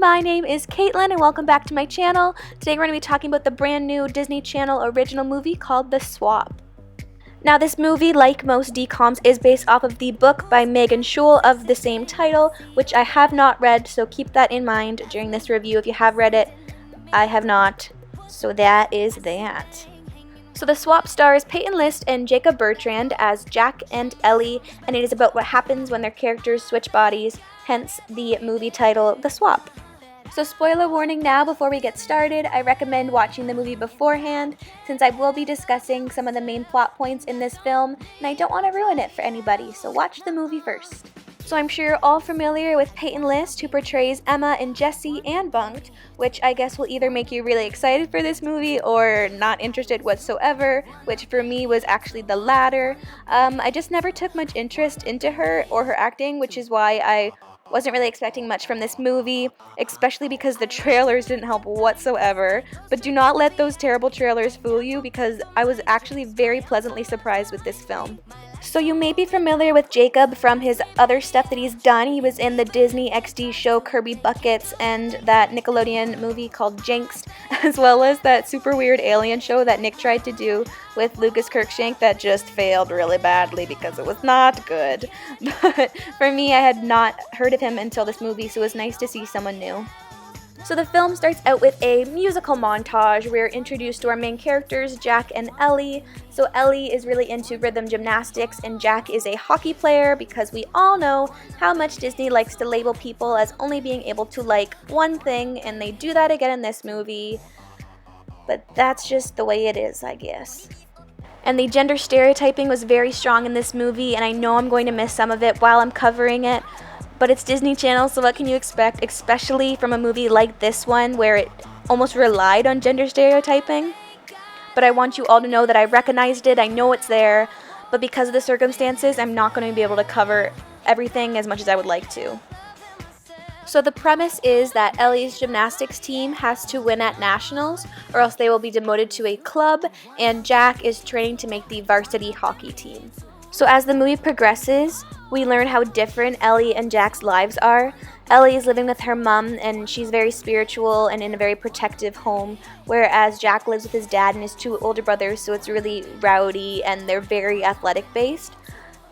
my name is Caitlin and welcome back to my channel. Today we're going to be talking about the brand new Disney Channel original movie called The Swap. Now this movie, like most DCOMs, is based off of the book by Megan Schul of the same title, which I have not read, so keep that in mind during this review. If you have read it, I have not, so that is that. So The Swap stars Peyton List and Jacob Bertrand as Jack and Ellie, and it is about what happens when their characters switch bodies, hence the movie title, The Swap. So spoiler warning now before we get started, I recommend watching the movie beforehand since I will be discussing some of the main plot points in this film and I don't want to ruin it for anybody, so watch the movie first. So I'm sure you're all familiar with Peyton List, who portrays Emma in Jessie and Bunked, which I guess will either make you really excited for this movie or not interested whatsoever, which for me was actually the latter. I just never took much interest into her or her acting, which is why I wasn't really expecting much from this movie, especially because the trailers didn't help whatsoever. But do not let those terrible trailers fool you because I was actually very pleasantly surprised with this film. So you may be familiar with Jacob from his other stuff that he's done. He was in the Disney XD show Kirby Buckets and that Nickelodeon movie called Jinxed, as well as that super weird alien show that Nick tried to do with Lucas Kirkshank that just failed really badly because it was not good. But for me, I had not heard of him until this movie, so it was nice to see someone new. So the film starts out with a musical montage. We're introduced to our main characters, Jack and Ellie. So Ellie is really into rhythm gymnastics and Jack is a hockey player because we all know how much Disney likes to label people as only being able to like one thing, and they do that again in this movie. But that's just the way it is, I guess. And the gender stereotyping was very strong in this movie, and I know I'm going to miss some of it while I'm covering it. But it's Disney Channel, so what can you expect, especially from a movie like this one where it almost relied on gender stereotyping? But I want you all to know that I recognized it, I know it's there, but because of the circumstances, I'm not going to be able to cover everything as much as I would like to. So the premise is that Ellie's gymnastics team has to win at nationals, or else they will be demoted to a club, and Jack is training to make the varsity hockey team. So as the movie progresses, we learn how different Ellie and Jack's lives are. Ellie is living with her mom and she's very spiritual and in a very protective home, whereas Jack lives with his dad and his two older brothers, so it's really rowdy and they're very athletic based.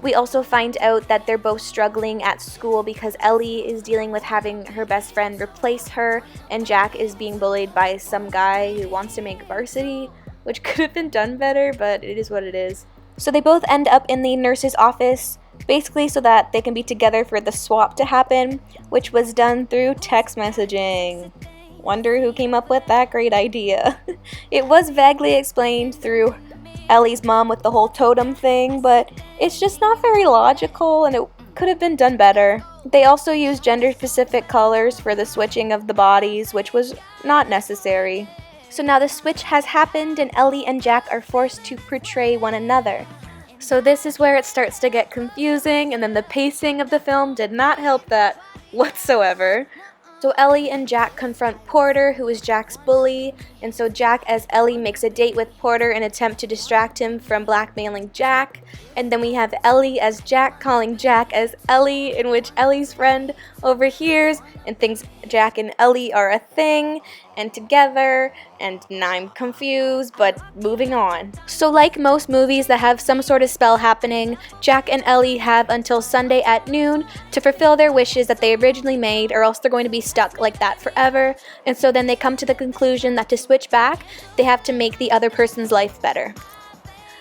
We also find out that they're both struggling at school because Ellie is dealing with having her best friend replace her and Jack is being bullied by some guy who wants to make varsity, which could have been done better, but it is what it is. So they both end up in the nurse's office, basically so that they can be together for the swap to happen, which was done through text messaging. Wonder who came up with that great idea. It was vaguely explained through Ellie's mom with the whole totem thing, but it's just not very logical and it could have been done better. They also used gender-specific colors for the switching of the bodies, which was not necessary. So now the switch has happened and Ellie and Jack are forced to portray one another. So this is where it starts to get confusing, and then the pacing of the film did not help that whatsoever. So Ellie and Jack confront Porter, who is Jack's bully, and so Jack as Ellie makes a date with Porter in an attempt to distract him from blackmailing Jack. And then we have Ellie as Jack calling Jack as Ellie, in which Ellie's friend overhears and thinks Jack and Ellie are a thing and together, and now I'm confused, but moving on. So like most movies that have some sort of spell happening, Jack and Ellie have until Sunday at noon to fulfill their wishes that they originally made, or else they're going to be stuck like that forever. And so then they come to the conclusion that to switch back, they have to make the other person's life better.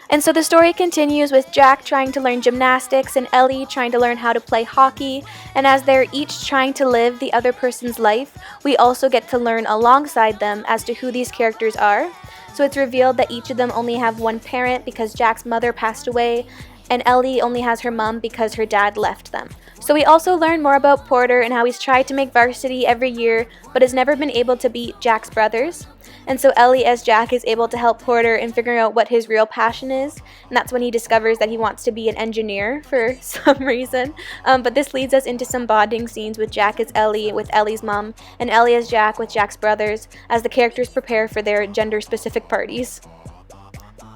And so the story continues with Jack trying to learn gymnastics and Ellie trying to learn how to play hockey, and as they're each trying to live the other person's life, we also get to learn alongside them as to who these characters are. So it's revealed that each of them only have one parent because Jack's mother passed away, and Ellie only has her mom because her dad left them. So we also learn more about Porter and how he's tried to make varsity every year but has never been able to beat Jack's brothers. And so Ellie as Jack is able to help Porter in figuring out what his real passion is, and that's when he discovers that he wants to be an engineer for some reason. But this leads us into some bonding scenes with Jack as Ellie with Ellie's mom, and Ellie as Jack with Jack's brothers, as the characters prepare for their gender-specific parties.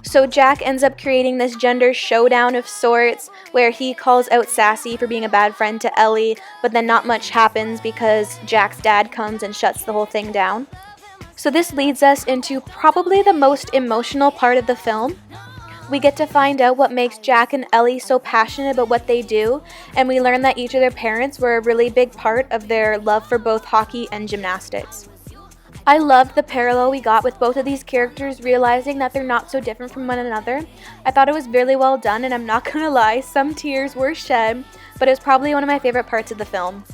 So Jack ends up creating this gender showdown of sorts where he calls out Sassy for being a bad friend to Ellie, but then not much happens because Jack's dad comes and shuts the whole thing down. So this leads us into probably the most emotional part of the film. We get to find out what makes Jack and Ellie so passionate about what they do, and we learn that each of their parents were a really big part of their love for both hockey and gymnastics. I loved the parallel we got with both of these characters, realizing that they're not so different from one another. I thought it was really well done, and I'm not gonna lie, some tears were shed, but it was probably one of my favorite parts of the film.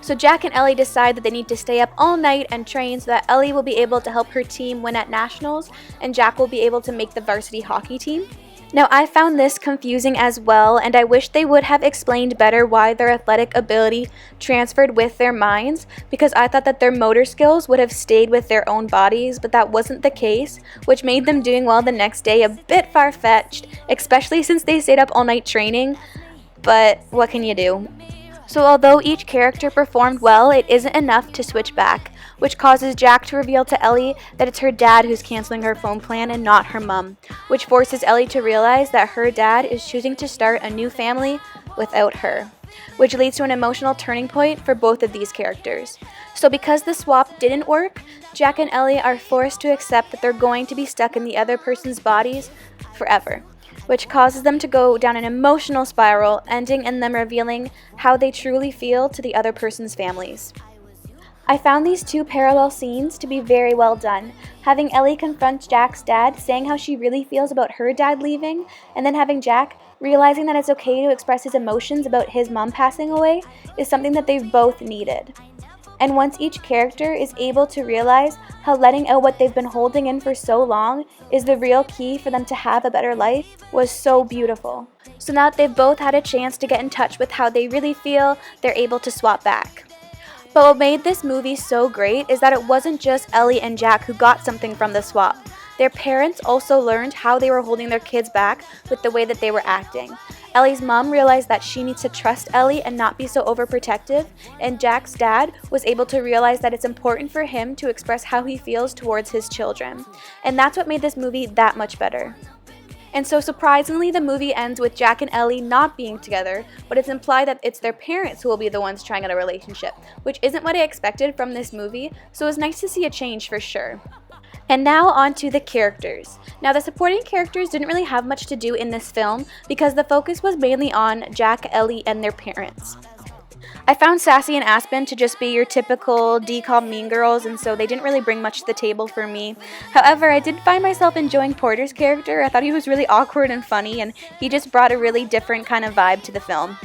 So Jack and Ellie decide that they need to stay up all night and train so that Ellie will be able to help her team win at nationals, and Jack will be able to make the varsity hockey team. Now, I found this confusing as well, and I wish they would have explained better why their athletic ability transferred with their minds, because I thought that their motor skills would have stayed with their own bodies, but that wasn't the case, which made them doing well the next day a bit far-fetched, especially since they stayed up all night training, but what can you do? So although each character performed well, it isn't enough to switch back, which causes Jack to reveal to Ellie that it's her dad who's canceling her phone plan and not her mom, which forces Ellie to realize that her dad is choosing to start a new family without her, which leads to an emotional turning point for both of these characters. So because the swap didn't work, Jack and Ellie are forced to accept that they're going to be stuck in the other person's bodies forever, which causes them to go down an emotional spiral, ending in them revealing how they truly feel to the other person's families. I found these two parallel scenes to be very well done. Having Ellie confront Jack's dad, saying how she really feels about her dad leaving, and then having Jack realizing that it's okay to express his emotions about his mom passing away, is something that they've both needed. And once each character is able to realize how letting out what they've been holding in for so long is the real key for them to have a better life, was so beautiful. So now that they've both had a chance to get in touch with how they really feel, they're able to swap back. But what made this movie so great is that it wasn't just Ellie and Jack who got something from the swap. Their parents also learned how they were holding their kids back with the way that they were acting. Ellie's mom realized that she needs to trust Ellie and not be so overprotective, and Jack's dad was able to realize that it's important for him to express how he feels towards his children. And that's what made this movie that much better. And so surprisingly, the movie ends with Jack and Ellie not being together, but it's implied that it's their parents who will be the ones trying out a relationship, which isn't what I expected from this movie, so it was nice to see a change for sure. And now on to the characters. Now the supporting characters didn't really have much to do in this film because the focus was mainly on Jack, Ellie, and their parents. I found Sassy and Aspen to just be your typical decom mean girls, and so they didn't really bring much to the table for me. However, I did find myself enjoying Porter's character. I thought he was really awkward and funny, and he just brought a really different kind of vibe to the film.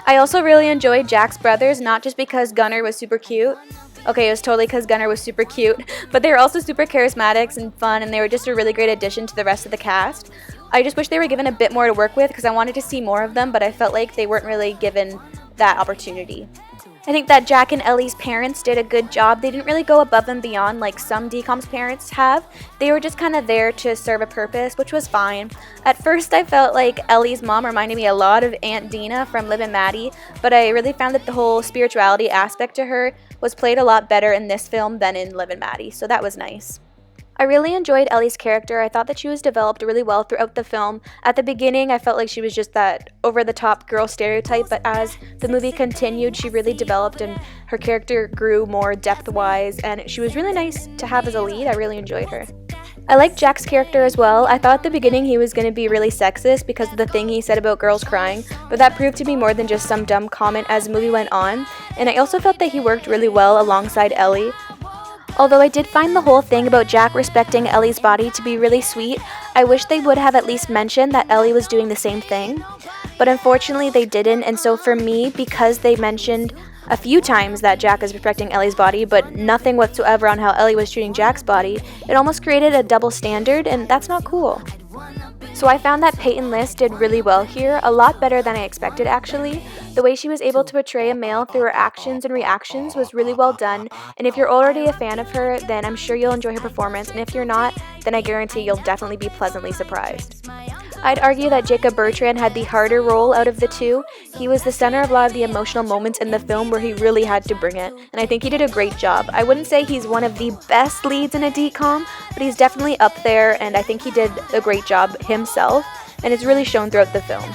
I also really enjoyed Jack's brothers, not just because Gunnar was super cute. Okay, it was totally because Gunnar was super cute, but they were also super charismatic and fun, and they were just a really great addition to the rest of the cast. I just wish they were given a bit more to work with because I wanted to see more of them, but I felt like they weren't really given that opportunity. I think that Jack and Ellie's parents did a good job. They didn't really go above and beyond like some DCOM's parents have. They were just kind of there to serve a purpose, which was fine. At first, I felt like Ellie's mom reminded me a lot of Aunt Dina from Liv and Maddie, but I really found that the whole spirituality aspect to her was played a lot better in this film than in Liv and Maddie, so that was nice. I really enjoyed Ellie's character. I thought that she was developed really well throughout the film. At the beginning, I felt like she was just that over-the-top girl stereotype, but as the movie continued, she really developed and her character grew more depth-wise, and she was really nice to have as a lead. I really enjoyed her. I liked Jack's character as well. I thought at the beginning he was going to be really sexist because of the thing he said about girls crying, but that proved to be more than just some dumb comment as the movie went on, and I also felt that he worked really well alongside Ellie. Although I did find the whole thing about Jack respecting Ellie's body to be really sweet, I wish they would have at least mentioned that Ellie was doing the same thing. But unfortunately they didn't, and so for me, because they mentioned a few times that Jack is respecting Ellie's body, but nothing whatsoever on how Ellie was treating Jack's body, it almost created a double standard, and that's not cool. So I found that Peyton List did really well here, a lot better than I expected actually. The way she was able to portray a male through her actions and reactions was really well done, and if you're already a fan of her, then I'm sure you'll enjoy her performance, and if you're not, then I guarantee you'll definitely be pleasantly surprised. I'd argue that Jacob Bertrand had the harder role out of the two. He was the center of a lot of the emotional moments in the film where he really had to bring it, and I think he did a great job. I wouldn't say he's one of the best leads in a DCOM, but he's definitely up there, and I think he did a great job himself, and it's really shown throughout the film.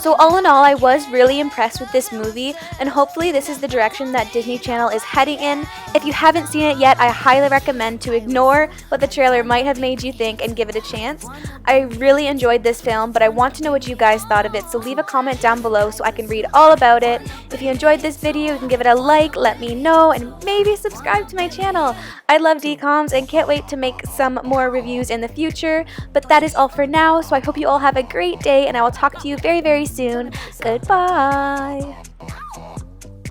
So all in all, I was really impressed with this movie, and hopefully this is the direction that Disney Channel is heading in. If you haven't seen it yet, I highly recommend to ignore what the trailer might have made you think and give it a chance. I really enjoyed this film, but I want to know what you guys thought of it, so leave a comment down below so I can read all about it. If you enjoyed this video, you can give it a like, let me know, and maybe subscribe to my channel. I love DCOMs and can't wait to make some more reviews in the future, but that is all for now, so I hope you all have a great day, and I will talk to you very, very soon. Goodbye!